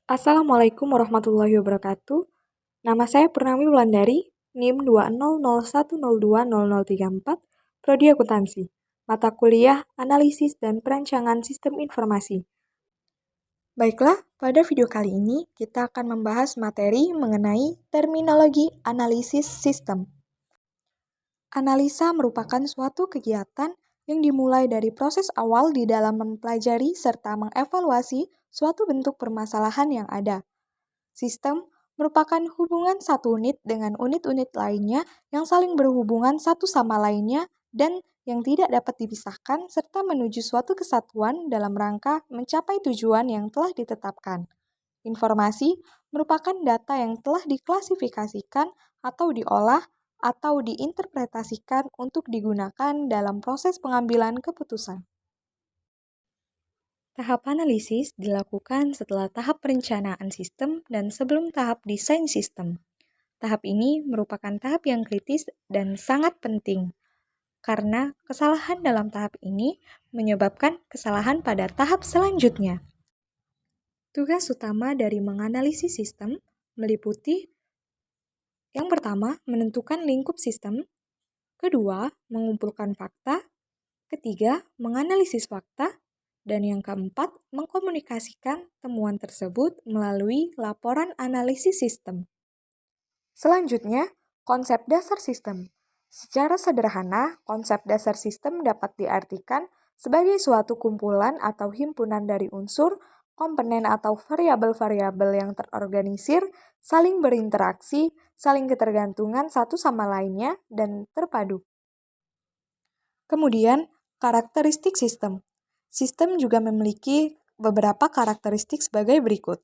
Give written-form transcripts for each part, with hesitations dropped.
Assalamualaikum warahmatullahi wabarakatuh. Nama saya Purnami Wulandari, NIM 20010200034, Prodi Akuntansi, mata kuliah Analisis dan Perancangan Sistem Informasi. Baiklah, pada video kali ini kita akan membahas materi mengenai terminologi analisis sistem. Analisa merupakan suatu kegiatan yang dimulai dari proses awal di dalam mempelajari serta mengevaluasi suatu bentuk permasalahan yang ada. Sistem merupakan hubungan satu unit dengan unit-unit lainnya yang saling berhubungan satu sama lainnya dan yang tidak dapat dipisahkan serta menuju suatu kesatuan dalam rangka mencapai tujuan yang telah ditetapkan. Informasi merupakan data yang telah diklasifikasikan atau diolah atau diinterpretasikan untuk digunakan dalam proses pengambilan keputusan. Tahap analisis dilakukan setelah tahap perencanaan sistem dan sebelum tahap desain sistem. Tahap ini merupakan tahap yang kritis dan sangat penting, karena kesalahan dalam tahap ini menyebabkan kesalahan pada tahap selanjutnya. Tugas utama dari menganalisis sistem meliputi yang pertama, menentukan lingkup sistem, kedua, mengumpulkan fakta, ketiga, menganalisis fakta, dan yang keempat, mengkomunikasikan temuan tersebut melalui laporan analisis sistem. Selanjutnya, konsep dasar sistem. Secara sederhana, konsep dasar sistem dapat diartikan sebagai suatu kumpulan atau himpunan dari unsur, komponen atau variabel-variabel yang terorganisir, saling berinteraksi, saling ketergantungan satu sama lainnya, dan terpadu. Kemudian, karakteristik sistem. Sistem juga memiliki beberapa karakteristik sebagai berikut.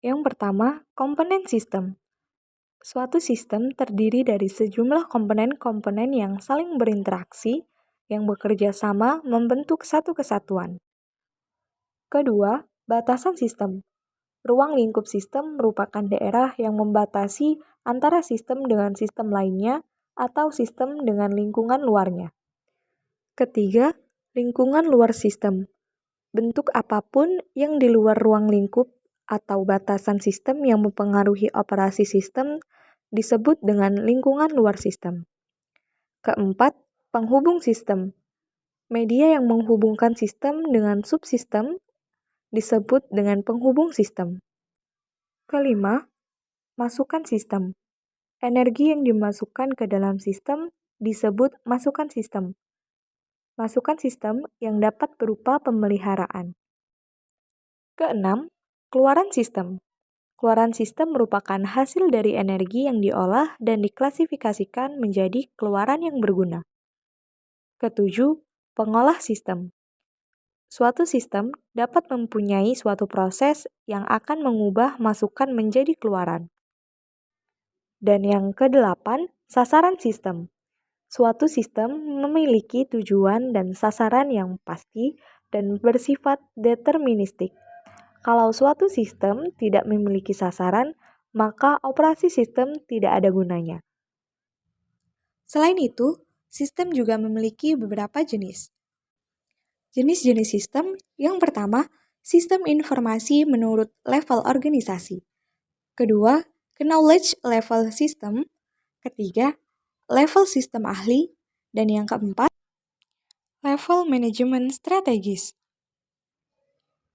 Yang pertama, komponen sistem. Suatu sistem terdiri dari sejumlah komponen-komponen yang saling berinteraksi, yang bekerja sama membentuk satu kesatuan. Kedua, batasan sistem. Ruang lingkup sistem merupakan daerah yang membatasi antara sistem dengan sistem lainnya atau sistem dengan lingkungan luarnya. Ketiga, lingkungan luar sistem. Bentuk apapun yang di luar ruang lingkup atau batasan sistem yang mempengaruhi operasi sistem disebut dengan lingkungan luar sistem. Keempat, penghubung sistem. Media yang menghubungkan sistem dengan subsistem disebut dengan penghubung sistem. Kelima, masukan sistem. Energi yang dimasukkan ke dalam sistem disebut masukan sistem. Masukan sistem yang dapat berupa pemeliharaan. Keenam, keluaran sistem. Keluaran sistem merupakan hasil dari energi yang diolah dan diklasifikasikan menjadi keluaran yang berguna. Ketujuh, pengolah sistem. Suatu sistem dapat mempunyai suatu proses yang akan mengubah masukan menjadi keluaran. Dan yang kedelapan, sasaran sistem. Suatu sistem memiliki tujuan dan sasaran yang pasti dan bersifat deterministik. Kalau suatu sistem tidak memiliki sasaran, maka operasi sistem tidak ada gunanya. Selain itu, sistem juga memiliki beberapa jenis. Jenis-jenis sistem yang pertama, sistem informasi menurut level organisasi. Kedua, knowledge level system. Ketiga, level sistem ahli. Dan yang keempat, level manajemen strategis.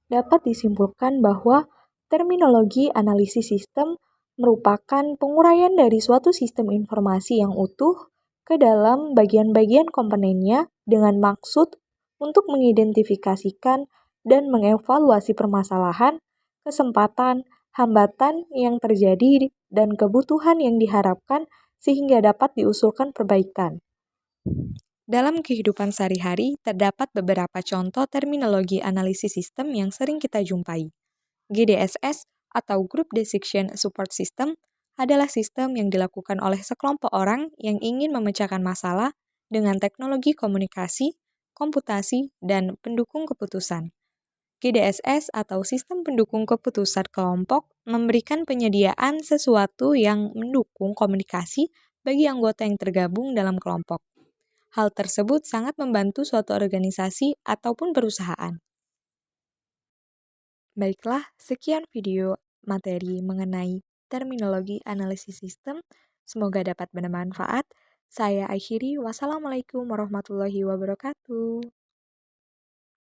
Dapat disimpulkan bahwa terminologi analisis sistem merupakan penguraian dari suatu sistem informasi yang utuh ke dalam bagian-bagian komponennya dengan maksud untuk mengidentifikasikan dan mengevaluasi permasalahan, kesempatan, hambatan yang terjadi, dan kebutuhan yang diharapkan sehingga dapat diusulkan perbaikan. Dalam kehidupan sehari-hari, terdapat beberapa contoh terminologi analisis sistem yang sering kita jumpai. GDSS atau Group Decision Support System adalah sistem yang dilakukan oleh sekelompok orang yang ingin memecahkan masalah dengan teknologi komunikasi, komputasi, dan pendukung keputusan. GDSS atau Sistem Pendukung Keputusan Kelompok memberikan penyediaan sesuatu yang mendukung komunikasi bagi anggota yang tergabung dalam kelompok. Hal tersebut sangat membantu suatu organisasi ataupun perusahaan. Baiklah, sekian video materi mengenai terminologi analisis sistem. Semoga dapat bermanfaat. Saya akhiri, wassalamualaikum warahmatullahi wabarakatuh.